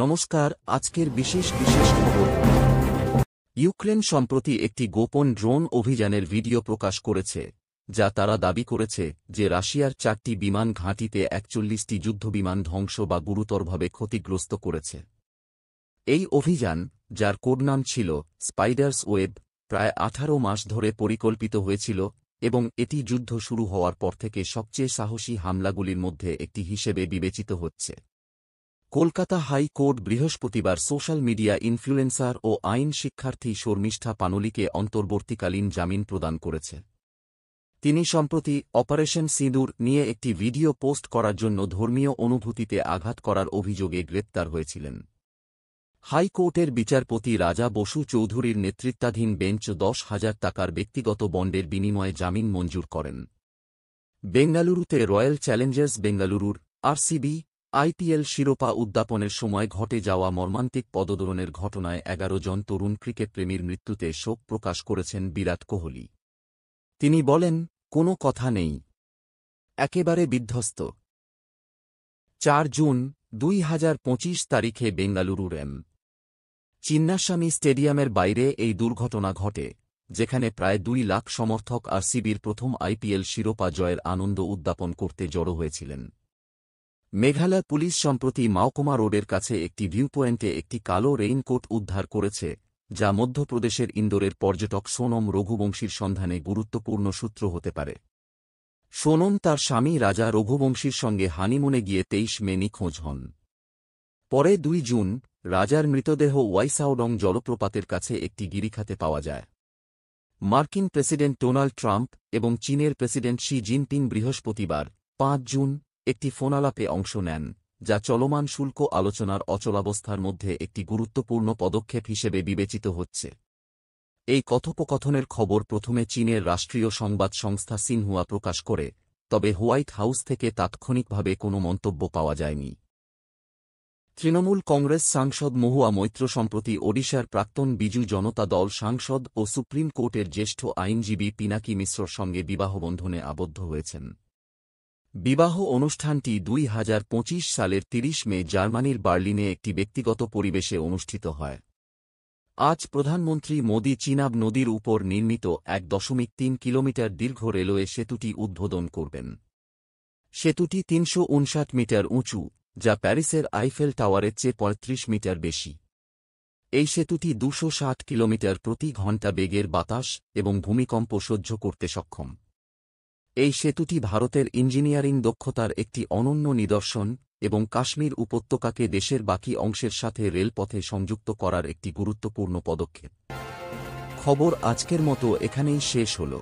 নমস্কার, আজকের বিশেষ খবর। ইউক্রেন সম্প্রতি একটি গোপন ড্রোন অভিযানের ভিডিও প্রকাশ করেছে, যা তারা দাবি করেছে যে রাশিয়ার 4টি বিমান ঘাঁটিতে 41টি যুদ্ধবিমান ধ্বংস বা গুরুতরভাবে ক্ষতিগ্রস্ত করেছে। এই অভিযান, যার কোডনাম ছিল স্পাইডারস ওয়েব, প্রায় 18 মাস ধরে পরিকল্পিত হয়েছিল এবং এটি যুদ্ধ শুরু হওয়ার পর থেকে সবচেয়ে সাহসী হামলাগুলির মধ্যে একটি হিসেবে বিবেচিত হচ্ছে। কলকাতা হাইকোর্ট বৃহস্পতিবার সোশ্যাল মিডিয়া ইনফ্লুয়েন্সার ও আইন শিক্ষার্থী শর্মিষ্ঠা পানলিকে অন্তর্বর্তীকালীন জামিন প্রদান করেছে। তিনি সম্প্রতি অপারেশন সিঁদুর নিয়ে একটি ভিডিও পোস্ট করার জন্য ধর্মীয় অনুভূতিতে আঘাত করার অভিযোগে গ্রেপ্তার হয়েছিলেন। হাইকোর্টের বিচারপতি রাজা বসু চৌধুরীর নেতৃত্বাধীন বেঞ্চ 10,000 টাকার ব্যক্তিগত বন্ডের বিনিময়ে জামিন মঞ্জুর করেন। বেঙ্গালুরুতে রয়্যাল চ্যালেঞ্জার্স বেঙ্গালুরুর আরসিবি আইপিএল শিরোপা উদ্যাপনের সময় ঘটে যাওয়া মর্মান্তিক পদদোলনের ঘটনায় 11 জন তরুণ ক্রিকেটপ্রেমীর মৃত্যুতে শোক প্রকাশ করেছেন বিরাট কোহলি। তিনি বলেন, কোনো কথা নেই, একেবারে বিধ্বস্ত। 4 জুন 2025 তারিখে বেঙ্গালুরুর চিন্নাস্বামী স্টেডিয়ামের বাইরে এই দুর্ঘটনা ঘটে, যেখানে প্রায় 2 লাখ সমর্থক আরসিবির প্রথম আইপিএল শিরোপা জয়ের আনন্দ উদ্যাপন করতে জড়ো হয়েছিলেন। মেঘালয় পুলিশ সম্প্রতি মাওকুমা রোডের কাছে একটি ভিউ পয়েন্টে একটি কালো রেইনকোট উদ্ধার করেছে, যা মধ্যপ্রদেশের ইন্দোরের পর্যটক সোনম রঘুবংশীর সন্ধানে গুরুত্বপূর্ণ সূত্র হতে পারে। সোনম তার স্বামী রাজা রঘুবংশীর সঙ্গে হানিমুনে গিয়ে 23 মে নিখোঁজ হন। পরে 2 জুন রাজার মৃতদেহ ওয়াইসাওডং জলপ্রপাতের কাছে একটি গিরিখাতে পাওয়া যায়। মার্কিন প্রেসিডেন্ট ডোনাল্ড ট্রাম্প এবং চীনের প্রেসিডেন্ট শি জিনপিং বৃহস্পতিবার 5 জুন একটি ফোনালাপে অংশ নেন, যা চলমান শুল্ক আলোচনার অচলাবস্থার মধ্যে একটি গুরুত্বপূর্ণ পদক্ষেপ হিসেবে বিবেচিত হচ্ছে। এই কথোপকথনের খবর প্রথমে চীনের রাষ্ট্রীয় সংবাদ সংস্থা সিনহুয়া প্রকাশ করে, তবে হোয়াইট হাউস থেকে তাৎক্ষণিকভাবে কোনো মন্তব্য পাওয়া যায়নি। তৃণমূল কংগ্রেস সাংসদ মহুয়া মৈত্র সম্প্রতি ওড়িশার প্রাক্তন বিজু জনতা দল সাংসদ ও সুপ্রিম কোর্টের জ্যেষ্ঠ আইনজীবী পিনাকি মিশ্রর সঙ্গে বিবাহবন্ধনে আবদ্ধ হয়েছেন। বিবাহ অনুষ্ঠানটি 2025 সালের 30 মে জার্মানির বার্লিনে একটি ব্যক্তিগত পরিবেশে অনুষ্ঠিত হয়। আজ প্রধানমন্ত্রী মোদি চিনাব নদীর উপর নির্মিত 1.3 কিলোমিটার দীর্ঘ রেলওয়ে সেতুটি উদ্বোধন করবেন। সেতুটি 359 মিটার উঁচু, যা প্যারিসের আইফেল টাওয়ারের চেয়ে 35 মিটার বেশি। এই সেতুটি 260 কিলোমিটার প্রতি ঘণ্টা বেগের বাতাস এবং ভূমিকম্প সহ্য করতে সক্ষম। এই সেতুটি ভারতের ইঞ্জিনিয়ারিং দক্ষতার একটি অনন্য নিদর্শন এবং কাশ্মীর উপত্যকাকে দেশের বাকি অংশের সাথে রেলপথে সংযুক্ত করার একটি গুরুত্বপূর্ণ পদক্ষেপ। খবর আজকের মতো এখানেই শেষ হল।